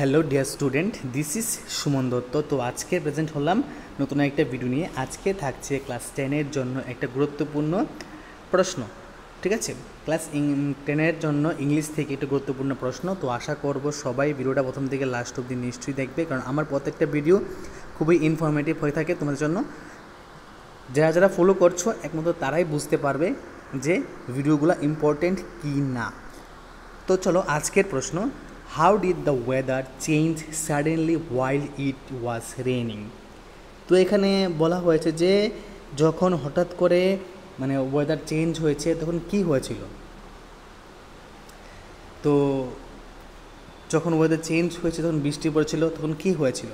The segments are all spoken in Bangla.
Hello dear student, this is Suman Dutta. তো আজকে প্রেজেন্ট হলাম নতুন একটা ভিডিও নিয়ে। আজকে থাকছে ক্লাস 10-এর জন্য একটা গুরুত্বপূর্ণ প্রশ্ন। ঠিক আছে, ক্লাস 10-এর জন্য ইংলিশ থেকে একটা গুরুত্বপূর্ণ প্রশ্ন। তো আশা করব সবাই ভিডিওটা প্রথম থেকে লাস্ট অবধি নিশ্চয়ই দেখবে, কারণ আমার প্রত্যেকটা ভিডিও খুবই ইনফরমেটিভ হয়ে থাকে তোমাদের জন্য। যারা যারা ফলো করছো একমাত্র তারাই বুঝতে পারবে যে ভিডিওগুলো ইম্পর্টেন্ট কি না। তো চলো আজকের প্রশ্ন, how did the weather change suddenly while it was raining. তো এখানে বলা হয়েছে যে যখন হঠাৎ করে ওয়েদার চেঞ্জ হয়েছে তখন কি হয়েছিল। তো যখন ওয়েদার চেঞ্জ হয়েছে তখন বৃষ্টি পড়েছিল, তখন কি হয়েছিল,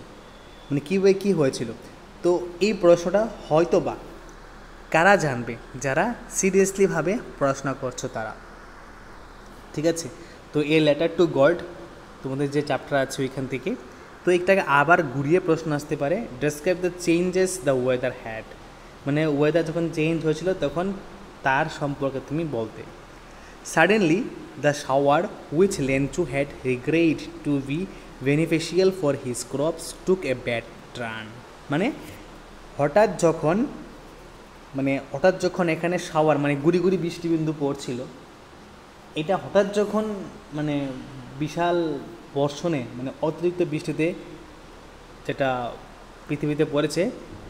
কীভাবে কী হয়েছিল। তো এই প্রশ্নটা হয়তো বা কারা জানবে, যারা সিরিয়াসলিভাবে পড়াশোনা করছো তারা। ঠিক আছে, তো এ লেটার টু গড তোমাদের যে চ্যাপ্টার আছে ওইখান থেকে। তো একটাকে আবার ঘুরিয়ে প্রশ্ন আসতে পারে, describe the changes the weather had, weather যখন চেঞ্জ হয়েছিল তখন তার সম্পর্কে তুমি বলতে। Suddenly the shower which Lencho had regarded to be beneficial for his crops took a bad turn. হঠাৎ যখন এখানে শাওয়ার গুড়ি গুড়ি বৃষ্টিবিন্দু পড়ছিল, এটা হঠাৎ যখন বিশাল বর্ষণে অতিরিক্ত বৃষ্টিতে যেটা পৃথিবীতে পড়েছে,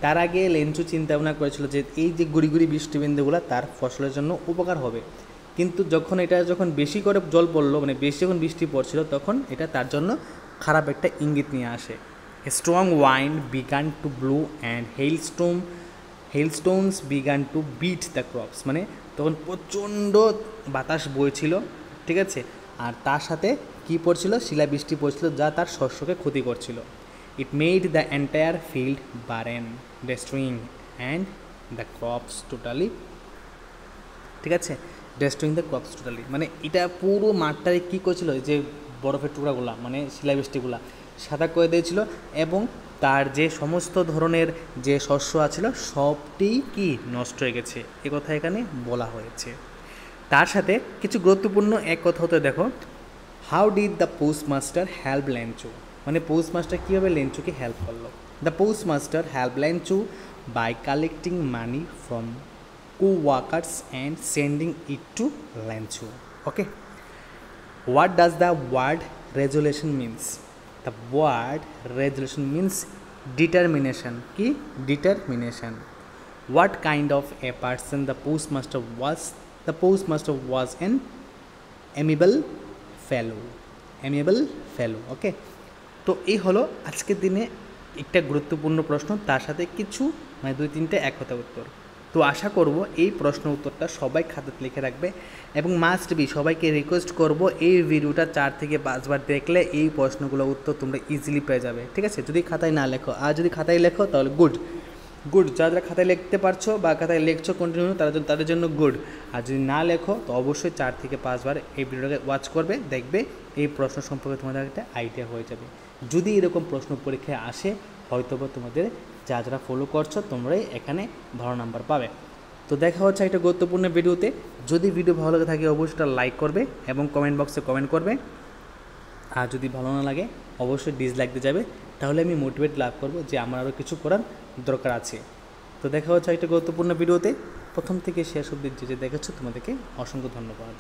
তার আগে লেঞ্চু চিন্তা ভাবনা করেছিল যে এই যে গুড়ি গুড়ি বৃষ্টিবিন্দুগুলো তার ফসলের জন্য উপকার হবে। কিন্তু যখন বেশি করে জল পড়লো, বেশি যখন বৃষ্টি পড়ছিল, তখন এটা তার জন্য খারাপ একটা ইঙ্গিত নিয়ে আসে। A strong wind began to blow and hailstones began to beat the crops. তখন প্রচণ্ড বাতাস বইছিল, ঠিক আছে, আর তার সাথে কী পড়ছিল, শিলাবৃষ্টি পড়ছিল, যা তার শস্যকে ক্ষতি করছিল। It made the entire field barren, destroying and the crops totally. ঠিক আছে, ডেস্ট্রয়িং দ্য ক্রপস টোটালি এটা পুরো মাঠটায় কী করছিল, যে বরফের টুকরাগুলা শিলাবৃষ্টিগুলা সাদা করে দিয়েছিল, এবং তার যে সমস্ত ধরনের যে শস্য আছিল সবটি কি নষ্ট হয়ে গেছে, এ কথা এখানে বলা হয়েছে। তার সাথে কিছু গুরুত্বপূর্ণ এক কথা হতে দেখো, how did the postmaster help Lencho, postmaster কীভাবে লেঞ্চুকে হেল্প করলো। The postmaster help Lencho by collecting money from co-workers and sending it to Lencho. Okay, what does the word resolution means? The word resolution means determination. কি determination? What kind of a person the postmaster was? The postmaster was an amiable fellow. ওকে, তো এই হলো আজকের দিনে একটা গুরুত্বপূর্ণ প্রশ্ন, তার সাথে কিছু 2-3টে এক কথা উত্তর। তো আশা করব এই প্রশ্ন উত্তরটা সবাই খাতাতে লিখে রাখবে, এবং মাস্ট বি সবাইকে রিকোয়েস্ট করব এই ভিডিওটা 4 থেকে 5 বার দেখলে এই প্রশ্নগুলোর উত্তর তোমরা ইজিলি পেয়ে যাবে। ঠিক আছে, যদি খাতায় না লেখো, আর যদি খাতায় লেখো তাহলে গুড। যারা খাতায় লিখতে পারছো বা খাতায় লিখছো কন্টিনিউ, তাদের জন্য গুড। আর যদি না লেখো তো অবশ্যই 4 থেকে 5 বার এই ভিডিওটাকে ওয়াচ করবে, দেখবে এই প্রশ্ন সম্পর্কে তোমাদের একটা আইডিয়া হয়ে যাবে। যদি এরকম প্রশ্ন পরীক্ষায় আসে, হয়তোবা তোমাদের যারা ফলো করছো তোমরাই এখানে ভালো নাম্বার পাবে। তো দেখা হচ্ছে একটা গুরুত্বপূর্ণ ভিডিওতে। যদি ভিডিও ভালো লাগে থাকে অবশ্যই লাইক করবে এবং কমেন্ট বক্সে কমেন্ট করবে, আর যদি ভালো না লাগে অবশ্যই ডিসলাইক দিয়ে যাবে, তাহলে আমি মোটিভেট লাভ করব যে আমার আরও কিছু করার দরকার আছে। তো দেখা হচ্ছে একটা গুরুত্বপূর্ণ ভিডিওতে। প্রথম থেকে শেষ অবধি যে দেখেছো তোমাদেরকে অসংখ্য ধন্যবাদ।